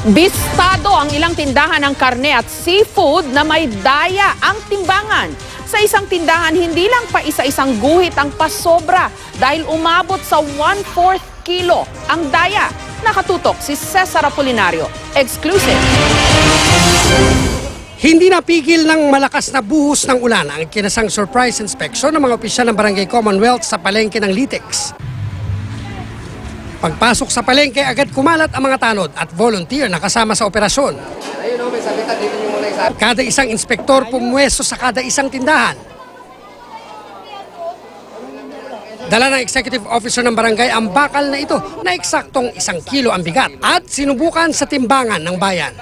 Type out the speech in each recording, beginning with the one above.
Bistado ang ilang tindahan ng karne at seafood na may daya ang timbangan. Sa isang tindahan, hindi lang pa isa-isang guhit ang pasobra dahil umabot sa 1/4 kilo ang daya. Nakatutok si Cesar Apolinario. Exclusive. Hindi napigil ng malakas na buhos ng ulan ang kinasang surprise inspection ng mga opisyal ng Barangay Commonwealth sa palengke ng Litex. Pagpasok sa palengke, agad kumalat ang mga tanod at volunteer na kasama sa operasyon. Kada isang inspektor pumwesto sa kada isang tindahan. Dala ng executive officer ng barangay ang bakal na ito na eksaktong 1 kilo ang bigat at sinubukan sa timbangan ng bayan.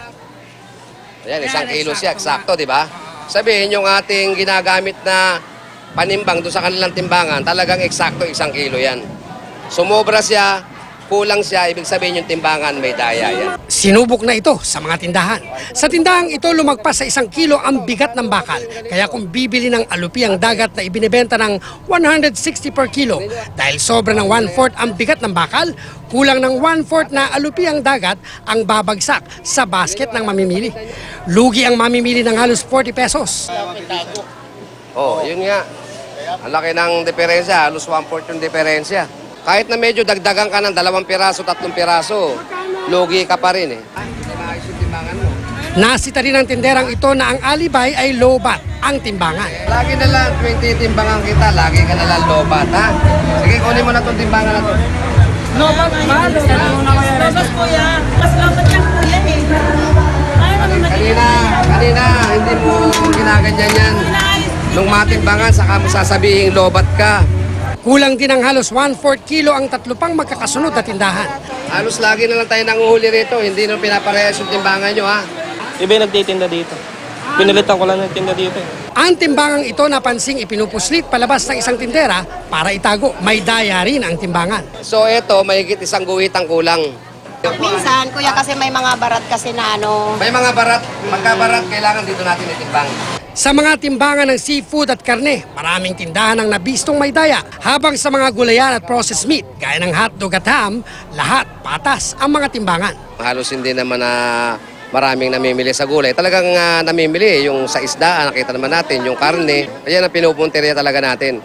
Ayan, 1 kilo siya, eksakto, di ba? Sabihin yung ating ginagamit na panimbang doon sa kanilang timbangan, talagang eksakto 1 kilo yan. Sumobra siya, kulang siya, ibig sabihin yung timbangan may daya yan. Sinubok na ito sa mga tindahan. Sa tindahang ito, lumagpas sa 1 kilo ang bigat ng bakal. Kaya kung bibili ng alupi ang dagat na ibinebenta ng 160 per kilo, dahil sobra ng 1/4 ang bigat ng bakal, kulang ng 1/4 na alupi ang dagat ang babagsak sa basket ng mamimili. Lugi ang mamimili ng halos 40 pesos. Oh, yun nga. Ang laki ng diferensya, halos 1/4 yung diferensya. Kahit na medyo dagdagan ka ng 2 piraso, 3 piraso, lugi ka pa rin eh. Nasita rin ng tinderang ito na ang alibay ay low-bat ang timbangan. Lagi na lang 20 timbangan kita, lagi ka na lang lobat, ha? Sige, kunin mo na itong timbangan na to. Lobas, mahal. Lobas, kuya. Mas lobas yan, kuya eh. Kanina, hindi mo ginaganyan yan. Nung matimbangan, saka mo sasabihin lobat ka. Kulang din ang halos 1/4 kilo ang 3 pang magkakasunod na tindahan. Halos lagi na lang tayo nanguhuli rito, hindi nung pinaparehas yung timbangan nyo, ha? Iba yung nagtitinda dito. Pinalitan ko lang ng tinda dito eh. Ang timbangang ito napansing ipinupuslit palabas ng isang tindera para itago. May daya rin ang timbangan. So eto, mahigit 1 guhit ang kulang. Minsan, kuya, kasi may mga barat kasi na ano. May mga barat, pagka-barat, kailangan dito natin itimbang. Sa mga timbangan ng seafood at karne, maraming tindahan ang nabistong may daya. Habang sa mga gulayan at processed meat, gaya ng hotdog at ham, lahat patas ang mga timbangan. Halos hindi naman na maraming namimili sa gulay. Talagang namimili yung sa isda, nakita naman natin, yung karne. Ayan ang pinupunteriya talaga natin.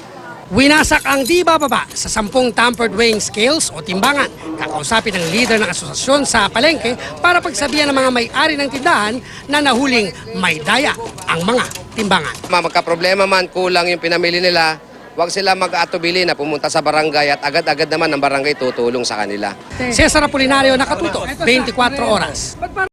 Winasak ang di bababa sa 10 tampered weighing scales o timbangan. Kakausapin ng leader ng asosasyon sa palengke para pagsabihan ng mga may-ari ng tindahan na nahuling may daya ang mga timbangan. Magka-problema man, kulang yung pinamili nila, huwag sila mag-atubili na pumunta sa barangay at agad-agad naman ang barangay tutulong sa kanila. Cesar Apolinario, nakatuto, 24 oras.